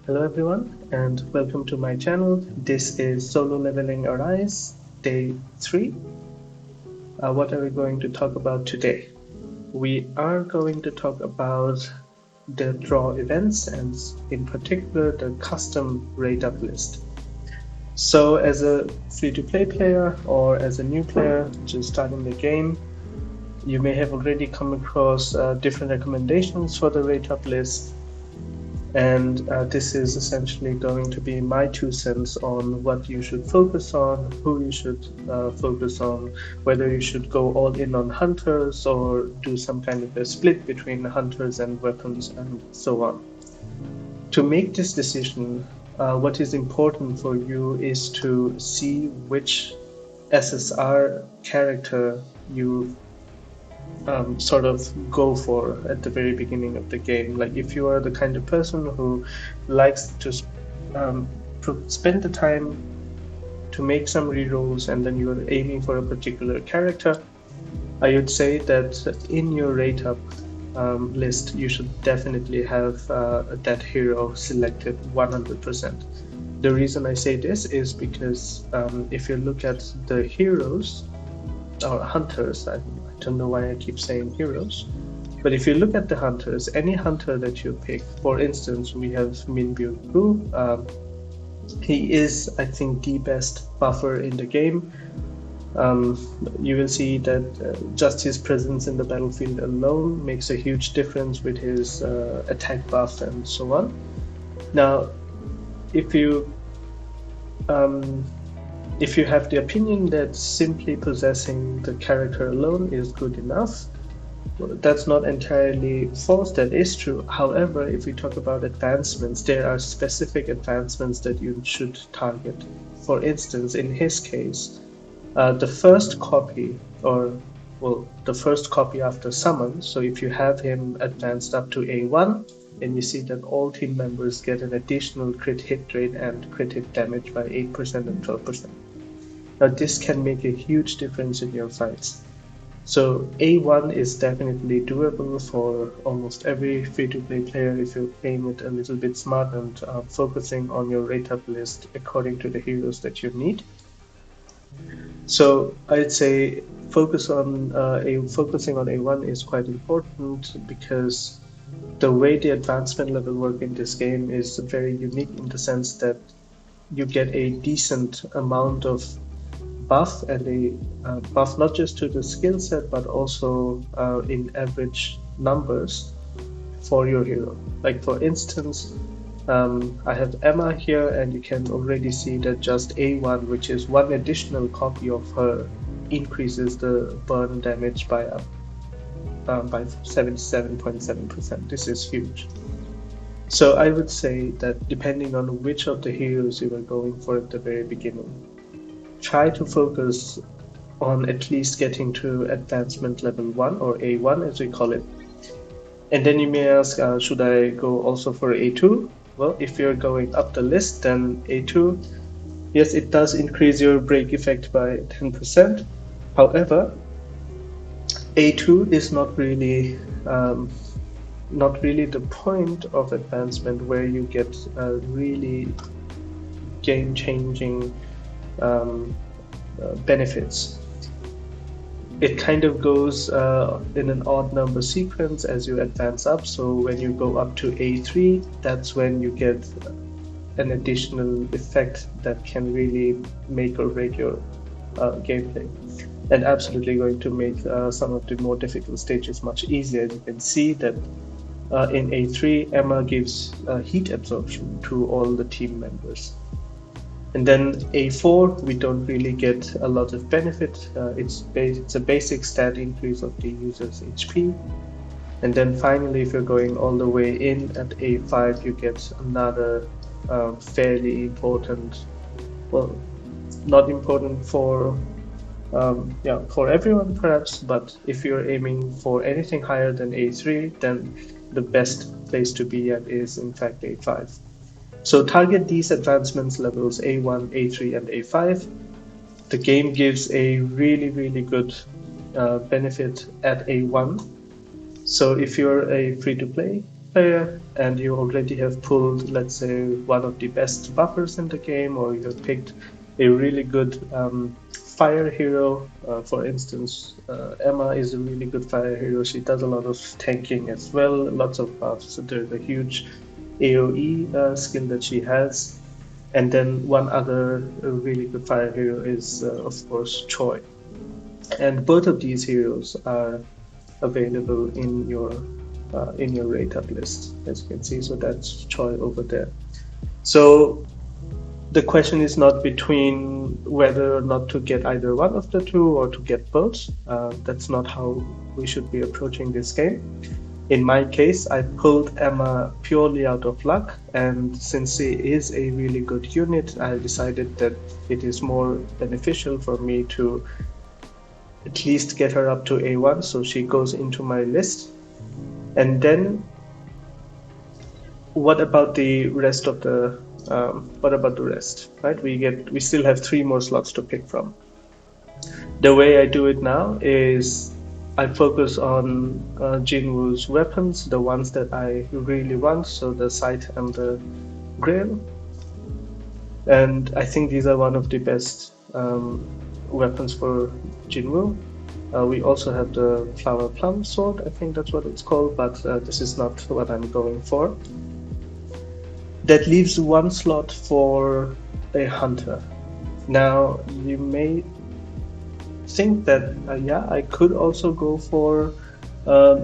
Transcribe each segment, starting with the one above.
Hello everyone and welcome to my channel. This is Solo Leveling Arise Day 3. What are we going to talk about today? We are going to talk about the draw events and in particular the custom rate up list. So as a free-to-play player or as a new player just starting the game, you may have already come across different recommendations for the rate up list. And this is essentially going to be my 2 cents on what you should focus on, who you should focus on, whether you should go all in on hunters or do some kind of a split between hunters and weapons and so on. To make this decision, what is important for you is to see which SSR character you sort of go for at the very beginning of the game. Like if you are the kind of person who likes to um, spend the time to make some rerolls and then you are aiming for a particular character, I would say that in your rate up list, you should definitely have that hero selected 100%. The reason I say this is because if you look at the heroes or hunters, I don't know why I keep saying heroes, but if you look at the hunters, any hunter that you pick, for instance, we have Min Byung Gu. He is, I think, the best buffer in the game. You will see that just his presence in the battlefield alone makes a huge difference with his attack buff and so on. Now, if you um, if you have the opinion that simply possessing the character alone is good enough, that's not entirely false, that is true. However, if we talk about advancements, there are specific advancements that you should target. For instance, in his case, the first copy, or well, the first copy after summon, so if you have him advanced up to A1, and you see that all team members get an additional crit hit rate and crit hit damage by 8% and 12%. Now this can make a huge difference in your fights. So A1 is definitely doable for almost every free-to-play player if you aim it a little bit smart and focusing on your rate up list according to the heroes that you need. So I'd say focusing on A1 is quite important because the way the advancement level work in this game is very unique in the sense that you get a decent amount of buff and a buff not just to the skill set but also in average numbers for your hero. Like for instance, I have Emma here, and you can already see that just A1, which is one additional copy of her, increases the burn damage by 77.7%. This is huge. So I would say that depending on which of the heroes you were going for at the very beginning, try to focus on at least getting to advancement level 1 or A1 as we call it. And then you may ask, should I go also for A2? Well, if you're going up the list, then A2, yes, it does increase your break effect by 10%. However, A2 is not really the point of advancement where you get really game-changing benefits. It kind of goes in an odd number sequence as you advance up. So when you go up to A3, that's when you get an additional effect that can really make or break your gameplay, and absolutely going to make some of the more difficult stages much easier. You can see that in A3, Emma gives heat absorption to all the team members. And then A4, we don't really get a lot of benefit. It's a basic stat increase of the user's HP. And then finally, if you're going all the way in at A5, you get another fairly important, well, not important for for everyone perhaps, but if you're aiming for anything higher than A3, then the best place to be at is in fact A5. So target these advancements levels A1, A3, and A5. The game gives a really, really good benefit at A1. So if you're a free-to-play, player and you already have pulled, let's say, one of the best buffers in the game, or you have picked a really good fire hero. For instance, Emma is a really good fire hero. She does a lot of tanking as well, lots of buffs. So there's a huge AoE skill that she has. And then one other really good fire hero is, of course, Choi. And both of these heroes are available in your rate up list, as you can see. So that's Choi over there. So the question is not between whether or not to get either one of the two or to get both. That's not how we should be approaching this game. In my case, I pulled Emma purely out of luck, and since she is a really good unit, I decided that it is more beneficial for me to at least get her up to A1, so she goes into my list. And then what about the rest of the right? We still have 3 more slots to pick from. The way I do it now is I focus on Jinwoo's weapons, the ones that I really want, so the Scythe and the Grail. And I think these are one of the best weapons for Jinwoo. We also have the Flower Plum Sword, I think that's what it's called, but this is not what I'm going for. That leaves 1 slot for a hunter. Now, you may think that, yeah, I could also go for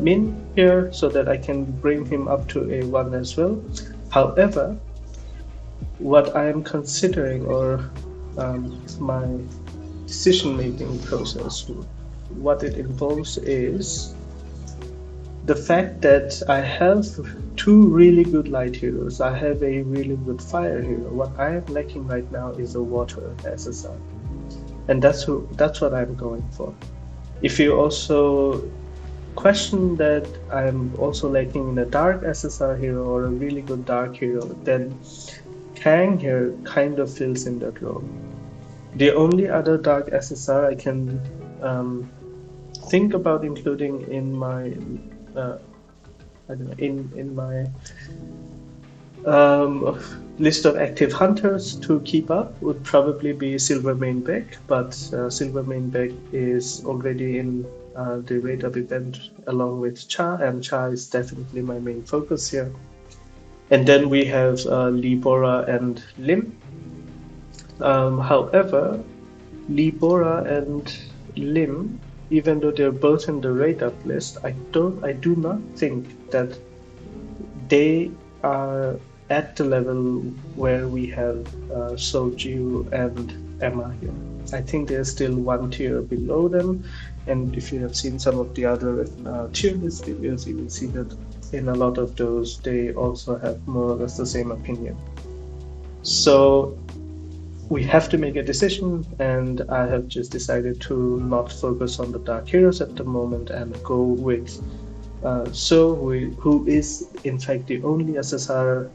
Min here so that I can bring him up to A1 as well. However, what I am considering, or my decision-making process, what it involves is the fact that I have 2 really good light heroes. I have a really good fire hero. What I am lacking right now is a water SSR, and that's what I'm going for. If you also question that I'm also lacking in a dark SSR hero or a really good dark hero, then Kang here kind of fills in that role. The only other dark SSR I can think about including in my in my list of active hunters to keep up would probably be Silvermane Beck, but Silvermane Beck is already in the rate up event along with Cha, and Cha is definitely my main focus here. And then we have Lee Bora and Lim. However, Lee Bora and Lim, even though they're both in the rate up list, I do not think that they are at the level where we have Soju and Emma here. I think they're still 1 tier below them, and if you have seen some of the other tier list videos, you will see that in a lot of those they also have more or less the same opinion. So we have to make a decision, and I have just decided to not focus on the dark heroes at the moment and go with So who is in fact the only SSR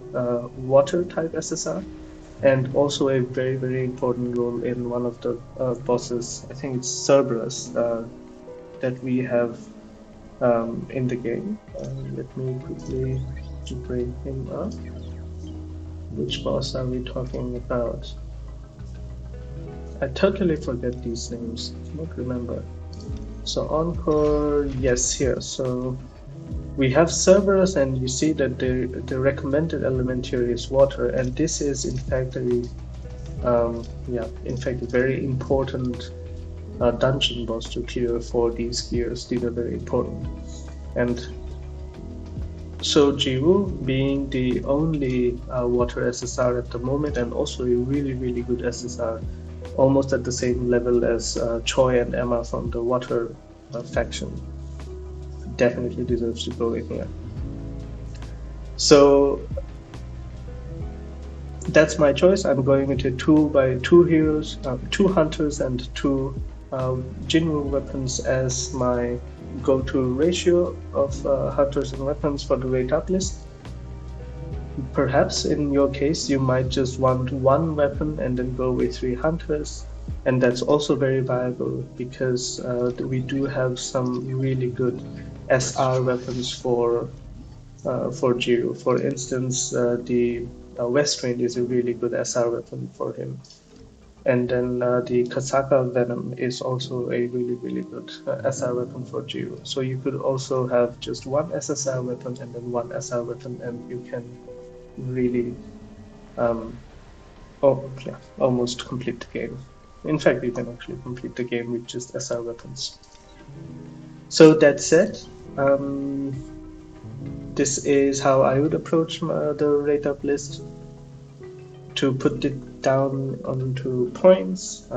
water type SSR, and also a very, very important role in one of the bosses. I think it's Cerberus that we have in the game. Let me quickly bring him up. Which boss are we talking about? I totally forget these names. I cannot remember. So Encore, yes, here. So we have Cerberus, and you see that the recommended element here is water, and this is in fact a very important dungeon boss to clear for these gears. These are very important. And so Jiwoo, being the only water SSR at the moment, and also a really, really good SSR, almost at the same level as Choi and Emma from the water faction, definitely deserves to go in here. So that's my choice. I'm going with a 2x2 heroes, 2 hunters and 2 Jinwoo weapons as my go-to ratio of hunters and weapons for the rate up list. Perhaps in your case you might just want 1 weapon and then go with 3 hunters, and that's also very viable because we do have some really good SR weapons for for Jiru. For instance, the West Wind is a really good SR weapon for him. And then the Kasaka Venom is also a really good SR weapon for Jiru. So you could also have just one SSR weapon and then one SR weapon, and you can really almost complete the game. In fact, you can actually complete the game with just SR weapons. So that said, this is how I would approach the rate up list. To put it down onto points,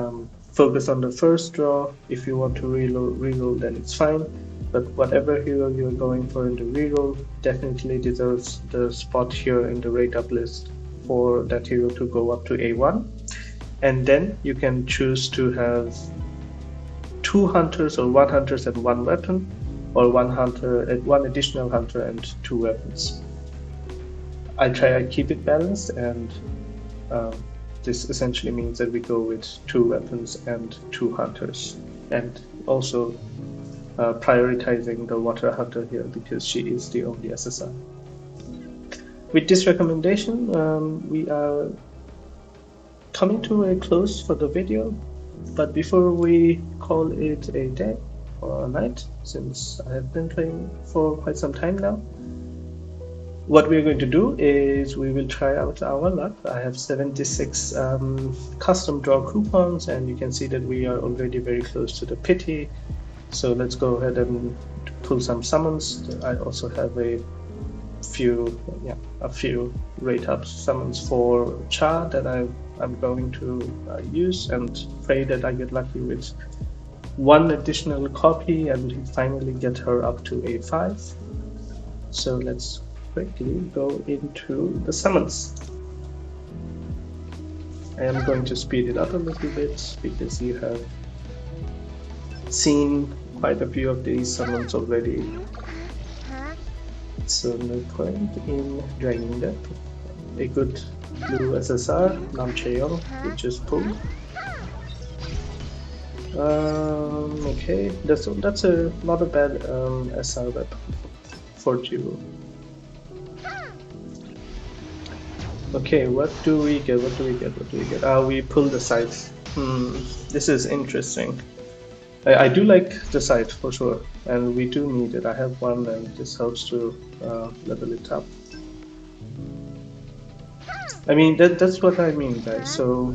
focus on the first draw. If you want to reroll, then it's fine. But whatever hero you're going for in the reroll definitely deserves the spot here in the rate up list for that hero to go up to A1. And then you can choose to have 2 hunters or 1 hunters and 1 weapon, or 1 hunter and 1 additional hunter and 2 weapons. I try to keep it balanced, and this essentially means that we go with 2 weapons and 2 hunters, and also prioritizing the water hunter here because she is the only SSR. With this recommendation, we are coming to a close for the video, but before we call it a day or a night, since I have been playing for quite some time now, what we're going to do is we will try out our luck. I have 76 custom draw coupons, and you can see that we are already very close to the pity. So let's go ahead and pull some summons. I also have a few rate up summons for Cha that I'm going to use, and pray that I get lucky with 1 additional copy and finally get her up to A5. So let's quickly go into the summons. I am going to speed it up a little bit because you have seen quite a few of these summons already, so no point in dragging that. A good blue SSR, Nam Cheong, we just pulled. Okay, that's not a bad SR weapon for Jiru. Okay, what do we get? We pull the scythe. This is interesting. I do like the scythe for sure, and we do need it. I have one, and this helps to level it up. I mean, that's what I mean, guys. So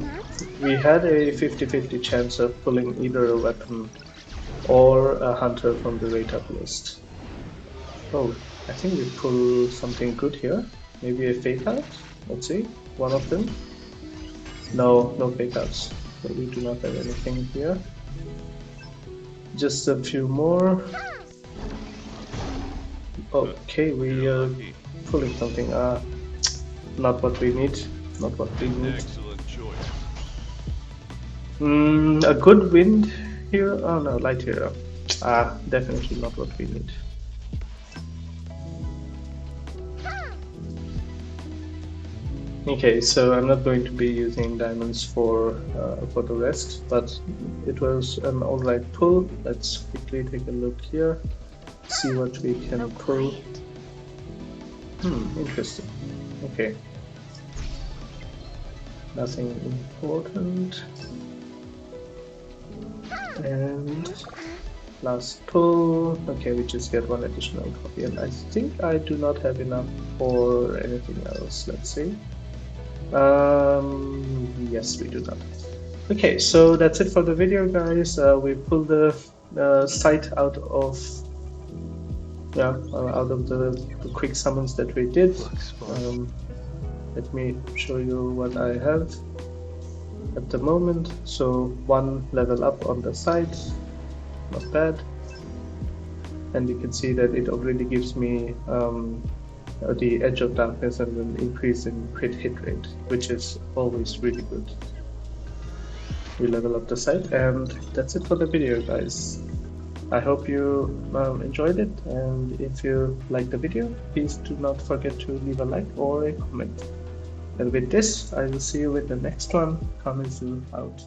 we had a 50-50 chance of pulling either a weapon or a hunter from the rate up list. Oh, I think we pull something good here. Maybe a fake out? Let's see, one of them. No fake outs. So we do not have anything here. Just a few more. Okay, we are pulling something. Not what we need. Not what we need. Excellent choice. A good wind here. Oh no, light hero. Definitely not what we need. Okay, so I'm not going to be using diamonds for the rest, but it was an alright pull. Let's quickly take a look here, see what we can pull. Interesting. Okay. Nothing important. And last pull. Okay, we just get 1 additional copy, and I think I do not have enough for anything else. Let's see. Yes, we do not. Okay, so that's it for the video, guys. We pulled the site out of the quick summons that we did. Let me show you what I have at the moment. So 1 level up on the side, not bad. And you can see that it already gives me the Edge of Darkness and an increase in crit hit rate, which is always really good. We level up the site, and that's it for the video, guys. I hope you enjoyed it, and if you liked the video, please do not forget to leave a like or a comment. And with this, I will see you with the next one. Kamizu out.